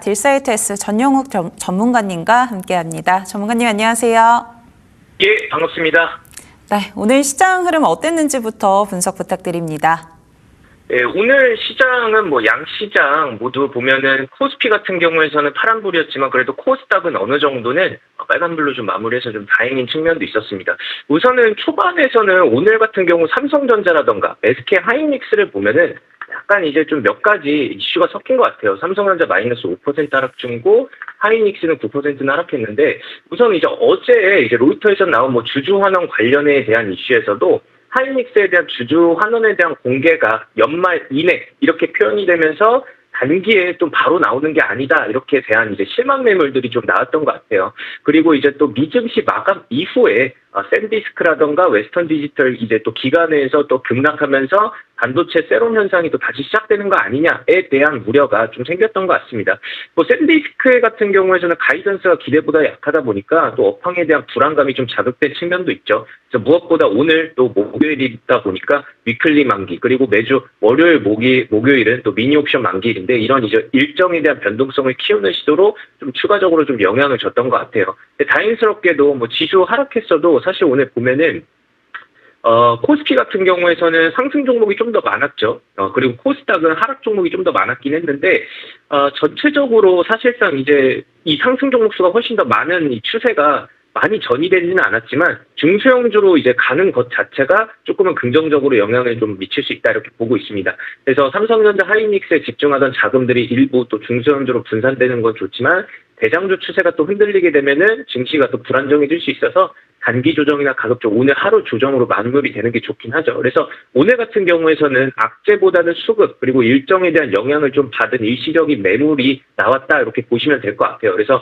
딜사이트S 전용욱 전문가님과 함께합니다. 전문가님 안녕하세요. 예, 반갑습니다. 네, 오늘 시장 흐름 어땠는지부터 분석 부탁드립니다. 예, 오늘 시장은 양시장 모두 보면은 코스피 같은 경우에서는 파란불이었지만 그래도 코스닥은 어느 정도는 빨간불로 좀 마무리해서 좀 다행인 측면도 있었습니다. 우선은 초반에서는 오늘 같은 경우 삼성전자라던가 SK 하이닉스를 보면은 약간 이제 좀 몇 가지 이슈가 섞인 것 같아요. 삼성전자 마이너스 5% 하락 중이고 하이닉스는 9%는 하락했는데 우선 이제 어제 이제 로이터에서 나온 주주환원 관련에 대한 이슈에서도 하이닉스에 대한 주주 환원에 대한 공개가 연말 이내 이렇게 표현이 되면서 단기에 또 바로 나오는 게 아니다 이렇게 대한 이제 실망 매물들이 좀 나왔던 것 같아요. 그리고 이제 또 미증시 마감 이후에 샌디스크라던가 웨스턴 디지털 이제 또 기관에서 또 급락하면서 반도체 세론 현상이 또 다시 시작되는 거 아니냐에 대한 우려가 좀 생겼던 것 같습니다. 샌디스크 같은 경우에는 가이던스가 기대보다 약하다 보니까 또 업황에 대한 불안감이 좀 자극된 측면도 있죠. 그래서 무엇보다 오늘 또 목요일이다 보니까 위클리 만기 그리고 매주 월요일 목요일은 또 미니 옵션 만기일인데 이런 이제 일정에 대한 변동성을 키우는 시도로 좀 추가적으로 좀 영향을 줬던 것 같아요. 근데 다행스럽게도 지수 하락했어도 사실 오늘 보면은 코스피 같은 경우에서는 상승 종목이 좀 더 많았죠. 그리고 코스닥은 하락 종목이 좀 더 많았긴 했는데, 전체적으로 사실상 이제 이 상승 종목 수가 훨씬 더 많은 이 추세가 많이 전이되지는 않았지만 중소형주로 이제 가는 것 자체가 조금은 긍정적으로 영향을 좀 미칠 수 있다 이렇게 보고 있습니다. 그래서 삼성전자 하이닉스에 집중하던 자금들이 일부 또 중소형주로 분산되는 건 좋지만 대장주 추세가 또 흔들리게 되면은 증시가 또 불안정해질 수 있어서 단기 조정이나 가급적 오늘 하루 조정으로 마무리 되는 게 좋긴 하죠. 그래서 오늘 같은 경우에서는 악재보다는 수급 그리고 일정에 대한 영향을 좀 받은 일시적인 매물이 나왔다 이렇게 보시면 될 것 같아요. 그래서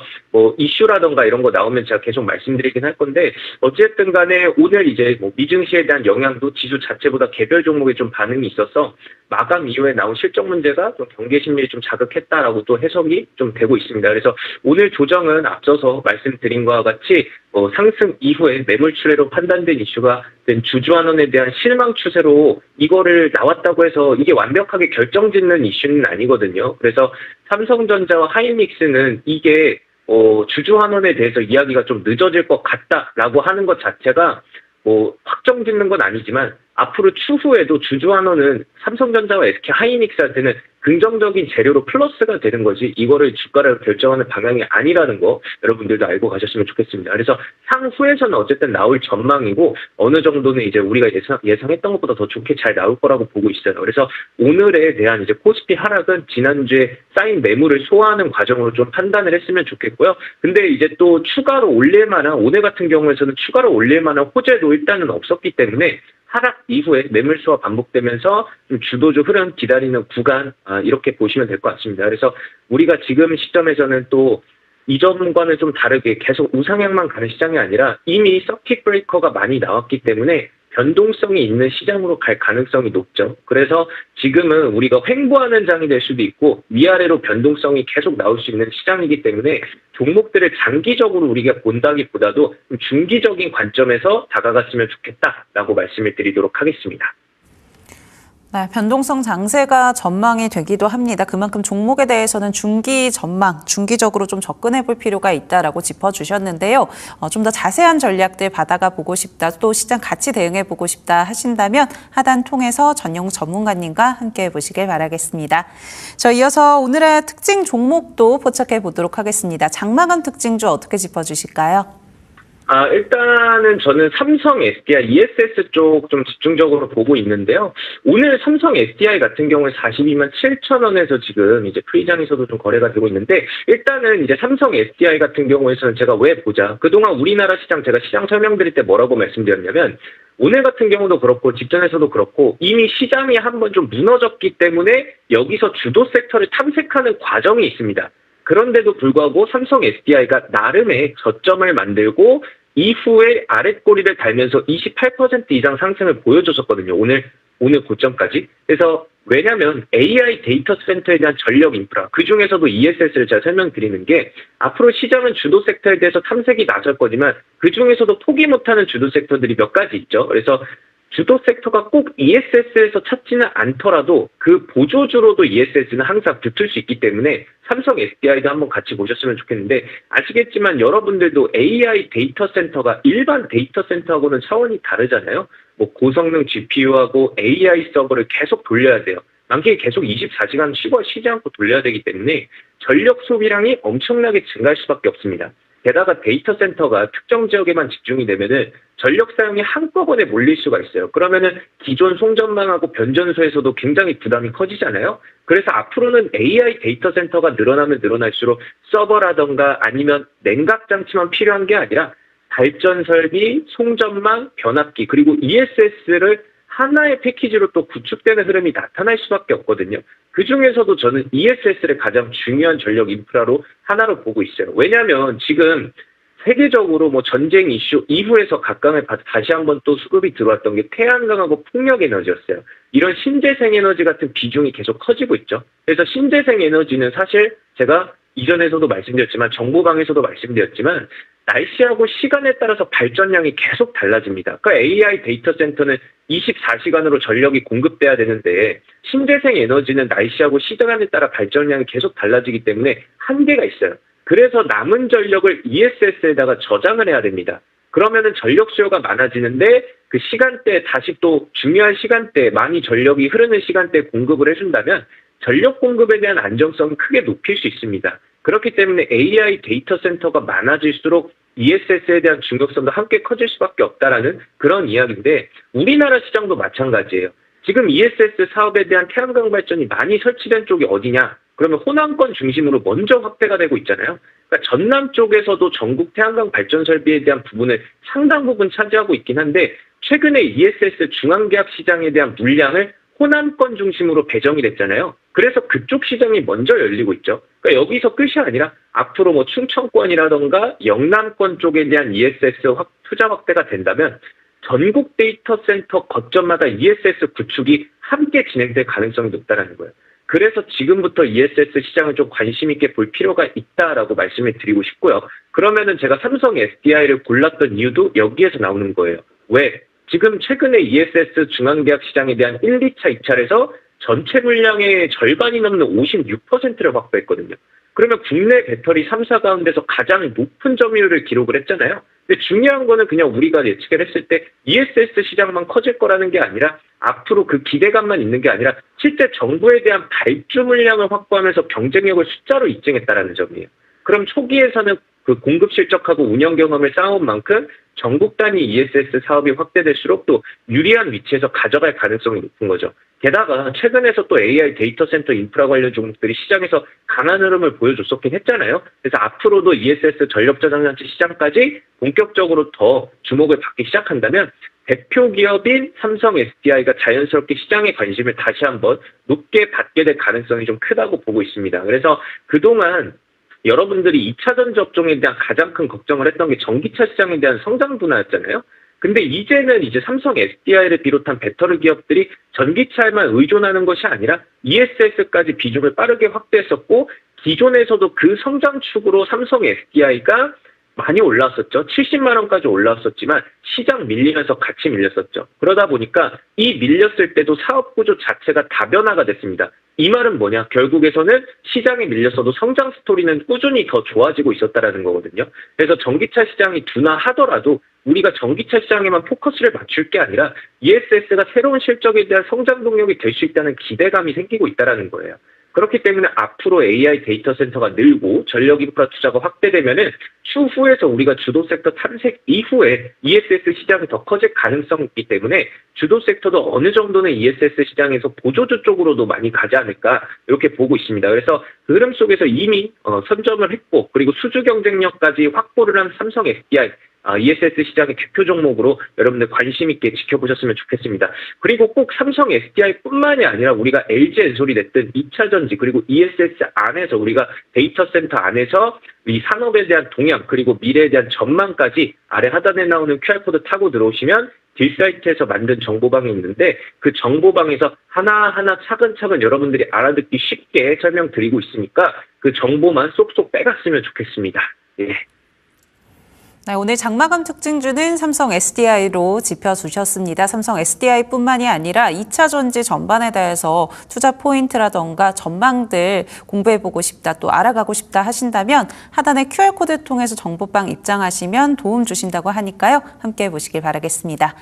이슈라던가 이런 거 나오면 제가 계속 말씀드리긴 할 건데 어쨌든 간에 오늘 이제 미증시에 대한 영향도 지수 자체보다 개별 종목에 좀 반응이 있어서 마감 이후에 나온 실적 문제가 좀 경계 심리를 좀 자극했다라고 또 해석이 좀 되고 있습니다. 그래서 오늘 조정은 앞서서 말씀드린 것과 같이 상승 이후에 매물 출회로 판단된 이슈가 된 주주환원에 대한 실망 추세로 이거를 나왔다고 해서 이게 완벽하게 결정짓는 이슈는 아니거든요. 그래서 삼성전자와 하이닉스는 이게 주주환원에 대해서 이야기가 좀 늦어질 것 같다라고 하는 것 자체가 확정짓는 건 아니지만 앞으로 추후에도 주주환원은 삼성전자와 SK 하이닉스한테는 긍정적인 재료로 플러스가 되는 거지 이거를 주가를 결정하는 방향이 아니라는 거 여러분들도 알고 가셨으면 좋겠습니다. 그래서 향후에서는 어쨌든 나올 전망이고 어느 정도는 이제 우리가 예상했던 것보다 더 좋게 잘 나올 거라고 보고 있어요. 그래서 오늘에 대한 이제 코스피 하락은 지난주에 쌓인 매물을 소화하는 과정으로 좀 판단을 했으면 좋겠고요. 근데 이제 또 추가로 올릴 만한 오늘 같은 경우에서는 추가로 올릴 만한 호재도 일단은 없었기 때문에 하락 이후에 매물수가 반복되면서 좀 주도적 흐름 기다리는 구간 이렇게 보시면 될 것 같습니다. 그래서 우리가 지금 시점에서는 또 이전과는 좀 다르게 계속 우상향만 가는 시장이 아니라 이미 서킷 브레이커가 많이 나왔기 때문에 변동성이 있는 시장으로 갈 가능성이 높죠. 그래서 지금은 우리가 횡보하는 장이 될 수도 있고 위아래로 변동성이 계속 나올 수 있는 시장이기 때문에 종목들을 장기적으로 우리가 본다기보다도 중기적인 관점에서 다가갔으면 좋겠다라고 말씀을 드리도록 하겠습니다. 네, 변동성 장세가 전망이 되기도 합니다. 그만큼 종목에 대해서는 중기 전망, 중기적으로 좀 접근해 볼 필요가 있다라고 짚어주셨는데요. 좀 더 자세한 전략들 받아가 보고 싶다, 또 시장 같이 대응해 보고 싶다 하신다면 하단 통해서 전용 전문가님과 함께 해보시길 바라겠습니다. 이어서 오늘의 특징 종목도 포착해 보도록 하겠습니다. 장마감 특징주 어떻게 짚어주실까요? 일단은 저는 삼성 SDI, ESS 쪽 좀 집중적으로 보고 있는데요. 오늘 삼성 SDI 같은 경우에 42만 7천 원에서 지금 이제 프리장에서도 좀 거래가 되고 있는데 일단은 이제 삼성 SDI 같은 경우에서는 제가 왜 보자. 그동안 우리나라 시장 제가 시장 설명드릴 때 뭐라고 말씀드렸냐면 오늘 같은 경우도 그렇고 직전에서도 그렇고 이미 시장이 한번 좀 무너졌기 때문에 여기서 주도 섹터를 탐색하는 과정이 있습니다. 그런데도 불구하고 삼성 SDI가 나름의 저점을 만들고 이후에 아랫꼬리를 달면서 28% 이상 상승을 보여줬었거든요. 오늘 고점까지. 그래서 왜냐하면 AI 데이터 센터에 대한 전력 인프라, 그중에서도 ESS를 제가 설명드리는 게 앞으로 시장은 주도 섹터에 대해서 탐색이 나설 거지만 그중에서도 포기 못하는 주도 섹터들이 몇 가지 있죠. 그래서 주도 섹터가 꼭 ESS에서 찾지는 않더라도 그 보조주로도 ESS는 항상 붙을 수 있기 때문에 삼성 SDI도 한번 같이 보셨으면 좋겠는데, 아시겠지만 여러분들도 AI 데이터 센터가 일반 데이터 센터하고는 차원이 다르잖아요. 뭐 고성능 GPU하고 AI 서버를 계속 돌려야 돼요. 많게 계속 24시간 쉬지 않고 돌려야 되기 때문에 전력 소비량이 엄청나게 증가할 수밖에 없습니다. 게다가 데이터 센터가 특정 지역에만 집중이 되면은 전력 사용이 한꺼번에 몰릴 수가 있어요. 그러면은 기존 송전망하고 변전소에서도 굉장히 부담이 커지잖아요. 그래서 앞으로는 AI 데이터 센터가 늘어나면 늘어날수록 서버라던가 아니면 냉각 장치만 필요한 게 아니라 발전 설비, 송전망, 변압기, 그리고 ESS를 하나의 패키지로 또 구축되는 흐름이 나타날 수밖에 없거든요. 그 중에서도 저는 ESS를 가장 중요한 전력 인프라로 하나로 보고 있어요. 왜냐하면 지금 세계적으로 뭐 전쟁 이슈 이후에서 각광을 받아 다시 한번 또 수급이 들어왔던 게 태양광하고 풍력 에너지였어요. 이런 신재생 에너지 같은 비중이 계속 커지고 있죠. 그래서 신재생 에너지는 사실 제가 이전에서도 말씀드렸지만 정보방에서도 말씀드렸지만 날씨하고 시간에 따라서 발전량이 계속 달라집니다. 그러니까 AI 데이터 센터는 24시간으로 전력이 공급돼야 되는데 신재생 에너지는 날씨하고 시간에 따라 발전량이 계속 달라지기 때문에 한계가 있어요. 그래서 남은 전력을 ESS에다가 저장을 해야 됩니다. 그러면은 전력 수요가 많아지는데 그 시간대에 다시 또 중요한 시간대에 많이 전력이 흐르는 시간대에 공급을 해준다면 전력 공급에 대한 안정성을 크게 높일 수 있습니다. 그렇기 때문에 AI 데이터 센터가 많아질수록 ESS에 대한 중요성도 함께 커질 수밖에 없다라는 그런 이야기인데, 우리나라 시장도 마찬가지예요. 지금 ESS 사업에 대한 태양광 발전이 많이 설치된 쪽이 어디냐? 그러면 호남권 중심으로 먼저 확대가 되고 있잖아요. 그러니까 전남 쪽에서도 전국 태양광 발전 설비에 대한 부분을 상당 부분 차지하고 있긴 한데, 최근에 ESS 중앙계약 시장에 대한 물량을 호남권 중심으로 배정이 됐잖아요. 그래서 그쪽 시장이 먼저 열리고 있죠. 그러니까 여기서 끝이 아니라 앞으로 뭐 충청권이라던가 영남권 쪽에 대한 ESS 투자 확대가 된다면 전국 데이터 센터 거점마다 ESS 구축이 함께 진행될 가능성이 높다는 거예요. 그래서 지금부터 ESS 시장을 좀 관심 있게 볼 필요가 있다라고 말씀을 드리고 싶고요. 그러면은 제가 삼성 SDI를 골랐던 이유도 여기에서 나오는 거예요. 왜? 지금 최근에 ESS 중앙계약 시장에 대한 1, 2차 입찰에서 전체 물량의 절반이 넘는 56%를 확보했거든요. 그러면 국내 배터리 3사 가운데서 가장 높은 점유율을 기록을 했잖아요. 근데 중요한 거는 그냥 우리가 예측을 했을 때 ESS 시장만 커질 거라는 게 아니라 앞으로 그 기대감만 있는 게 아니라 실제 정부에 대한 발주 물량을 확보하면서 경쟁력을 숫자로 입증했다라는 점이에요. 그럼 초기에서는 그 공급 실적하고 운영 경험을 쌓아온 만큼 전국 단위 ESS 사업이 확대될수록 또 유리한 위치에서 가져갈 가능성이 높은 거죠. 게다가 최근에서 또 AI 데이터 센터 인프라 관련 종목들이 시장에서 강한 흐름을 보여줬었긴 했잖아요. 그래서 앞으로도 ESS 전력 저장장치 시장까지 본격적으로 더 주목을 받기 시작한다면 대표 기업인 삼성 SDI가 자연스럽게 시장의 관심을 다시 한번 높게 받게 될 가능성이 좀 크다고 보고 있습니다. 그래서 그동안 여러분들이 2차 전지 업종에 대한 가장 큰 걱정을 했던 게 전기차 시장에 대한 성장 둔화였잖아요. 근데 이제는 이제 삼성 SDI를 비롯한 배터리 기업들이 전기차에만 의존하는 것이 아니라 ESS까지 비중을 빠르게 확대했었고, 기존에서도 그 성장축으로 삼성 SDI가 많이 올라왔었죠. 70만 원까지 올라왔었지만 시장 밀리면서 같이 밀렸었죠. 그러다 보니까 이 밀렸을 때도 사업 구조 자체가 다변화가 됐습니다. 이 말은 뭐냐? 결국에서는 시장에 밀렸어도 성장 스토리는 꾸준히 더 좋아지고 있었다라는 거거든요. 그래서 전기차 시장이 둔화하더라도 우리가 전기차 시장에만 포커스를 맞출 게 아니라 ESS가 새로운 실적에 대한 성장 동력이 될 수 있다는 기대감이 생기고 있다는 거예요. 그렇기 때문에 앞으로 AI 데이터 센터가 늘고 전력 인프라 투자가 확대되면은 추후에서 우리가 주도 섹터 탐색 이후에 ESS 시장이 더 커질 가능성이 있기 때문에 주도 섹터도 어느 정도는 ESS 시장에서 보조주 쪽으로도 많이 가지 않을까 이렇게 보고 있습니다. 그래서 그 흐름 속에서 이미 선점을 했고, 그리고 수주 경쟁력까지 확보를 한 삼성 SDI ESS 시장의 대표 종목으로 여러분들 관심 있게 지켜보셨으면 좋겠습니다. 그리고 꼭 삼성 SDI뿐만이 아니라 우리가 LG 엔솔이 냈던 2차 전지 그리고 ESS 안에서 우리가 데이터 센터 안에서 이 산업에 대한 동향 그리고 미래에 대한 전망까지 아래 하단에 나오는 QR코드 타고 들어오시면 딜사이트에서 만든 정보방이 있는데 그 정보방에서 하나하나 차근차근 여러분들이 알아듣기 쉽게 설명드리고 있으니까 그 정보만 쏙쏙 빼갔으면 좋겠습니다. 예. 네, 오늘 장마감 특징주는 삼성 SDI로 짚어주셨습니다. 삼성 SDI뿐만이 아니라 2차 전지 전반에 대해서 투자 포인트라던가 전망들 공부해보고 싶다, 또 알아가고 싶다 하신다면 하단의 QR코드 통해서 정보방 입장하시면 도움 주신다고 하니까요. 함께 보시길 바라겠습니다.